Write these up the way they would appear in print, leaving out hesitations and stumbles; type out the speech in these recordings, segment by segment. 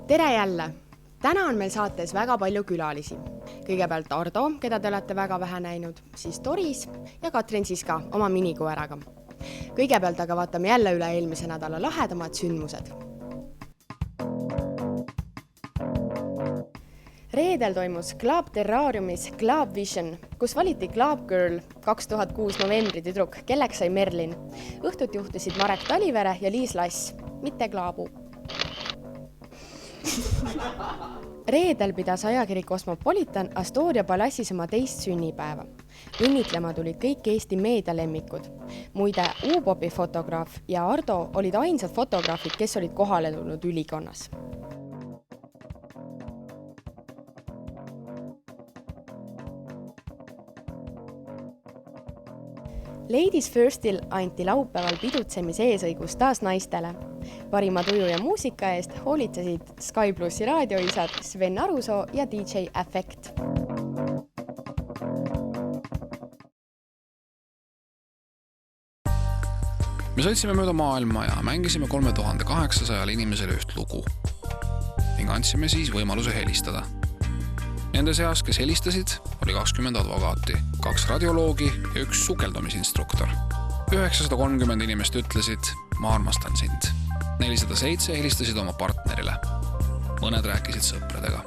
Tere jälle! Täna on meil saates väga palju külalisi. Kõigepealt Ardo, keda te olete väga vähe näinud, siis Doris ja Katrin Siska oma minikoeraga. Kõigepealt aga vaatame jälle üle eelmise nädala lahedamad sündmused. Reedel toimus Club Terrariumis Club Vision, kus valiti Club Girl 2006 novembri tüdruk, kelleks sai Merlin. Õhtut juhtisid Marek Talivere ja Liis Lass, mitte Klaabu. Reedel pidas ajakiri Cosmopolitan Astoria palassis oma 2. sünnipäeva. Õnnitlema tulid kõik Eesti meedialemmikud. Muide, U-popi fotograaf ja Ardo olid ainsad fotograafid, kes olid kohale tulnud ülikonnas. Ladies Firstil anti laupäeval pidutsemise eesõigus taas naistele. Parima tuju ja muusika eest hoolitsesid Sky Plussi raadioisad Sven Arusoo ja DJ Affect. Me sõitsime mööda maailma ja mängisime 3800 inimesele üht lugu ning andsime siis võimaluse helistada. Nende seas, kes helistasid, oli 20 advokaati, 2 radioloogi ja 1 sukeldumisinstruktor. 930 inimest ütlesid, ma armastan sind. 407 helistasid oma partnerile. Mõned rääkisid sõpradega.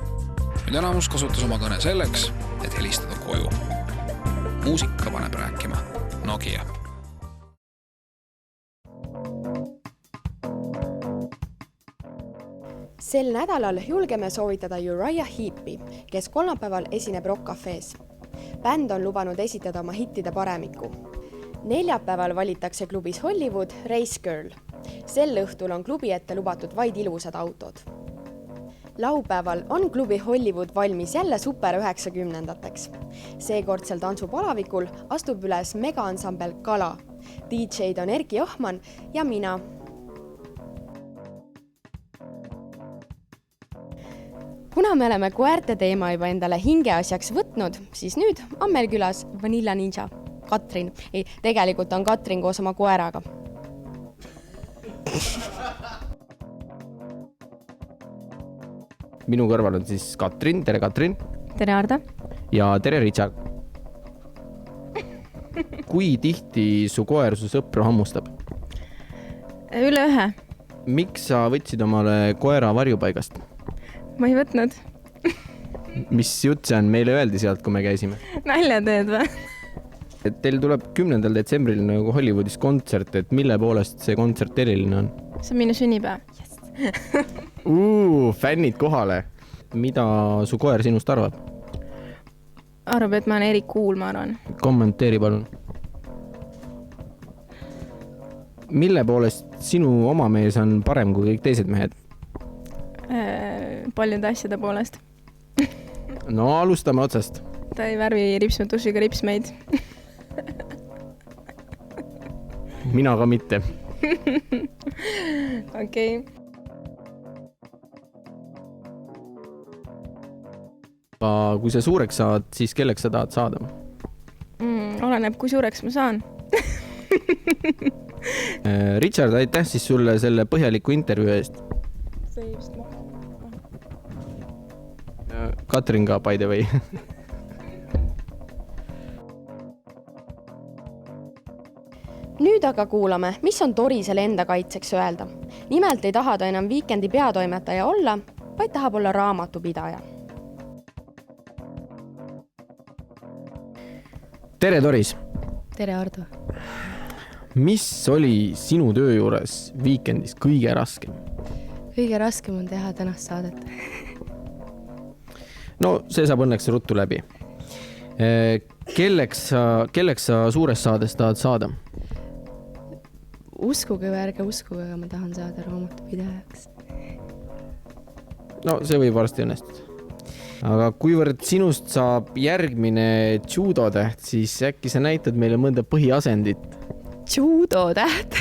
Nüüd enamus kasutas oma kõne selleks, et helistada koju. Muusika paneb rääkima. Nokia. Sel nädalal julgeme soovitada Uriah Heepi, kes kolmapäeval esineb Rock Cafe's. Bänd on lubanud esitada oma hittide paremiku. Neljapäeval valitakse klubis Hollywood Race Girl. Sel õhtul on klubi ette lubatud vaid ilusad autod. Laupäeval on klubi Hollywood valmis jälle super 90-ndateks. Seekordsel tantsupalavikul astub üles megaansambel Kala. DJ-d on Erki Johman ja mina. Kuna me oleme koerte teema juba endale hingeasjaks võtnud, siis nüüd on meil külas Vanilla Ninja, Katrin. Ei, tegelikult on Katrin koos oma koeraga. Minu kõrval on siis Katrin. Tere, Katrin. Tere, Ardo. Ja tere, Richard. Kui tihti su koer su sõpru hammustab? Üle 1. Miks sa võtsid omale koera varjupaigast? Ma ei võtnud. Mis jutt see on? Meile öeldi sealt, kui me käisime. Nalja teed või? Teil tuleb 10. detsembril nagu Hollywoodis kontsert, et mille poolest see kontsert eriline on? See on minu sünnipäev. Yes. Fännid kohale. Mida su koer sinust arvab? Arvab, et ma olen eri cool, ma arvan. Kommenteeri palun. Mille poolest sinu oma mees on parem kui kõik teised mehed? Paljude asjade poolest. No, alustame otsast. Ta ei värvi ripsmetushiga ripsmeid. Mina ka mitte. Okei. Kui sa suureks saad, siis kelleks sa tahad saada? Oleneb, kui suureks ma saan. Richard, aitäh siis sulle selle põhjaliku intervjuu eest. See just maha. Katrin ka, by the way. Nüüd aga kuulame, mis on Dorisele enda kaitseks öelda. Nimelt ei taha ta enam Weekendi peatoimetaja olla, vaid tahab olla raamatupidaja. Tere, Doris. Tere, Ardo. Mis oli sinu töö juures Weekendis kõige raskem? Kõige raskem on teha tänast saadet. No, see saab õnneks ruttu läbi. Kelleks sa suures saades tahad saada? Uskuge või ärge uskuge, aga ma tahan saada raamatupidajaks. No, see võib varsti õnnestuda. Aga kuivõrd sinust saab järgmine judotäht, siis äkki sa näitad meile mõnda põhiasendit? Judotäht?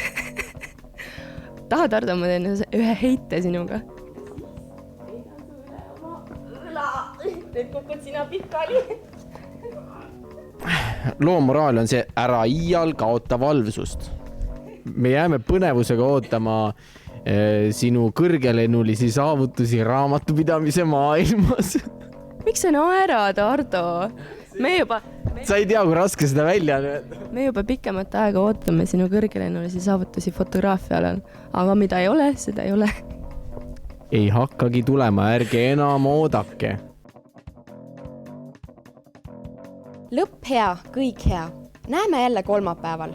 Tahad, Ardo, ma teen ühe heite sinuga? Nüüd kukud sina pikali. Loo moraal on see, ära iial kaota valvsust. Me jääme põnevusega ootama sinu kõrgelennulisi saavutusi raamatupidamise maailmas. Miks sa naerad, Ardo? Sa ei tea, kui raske seda välja on. Me juba pikemat aega ootame sinu kõrgelennulisi saavutusi fotograafia alal, aga mida ei ole, seda ei ole. Ei hakkagi tulema, ärge enam oodake. Lõpp hea, kõik hea. Näeme jälle kolmapäeval.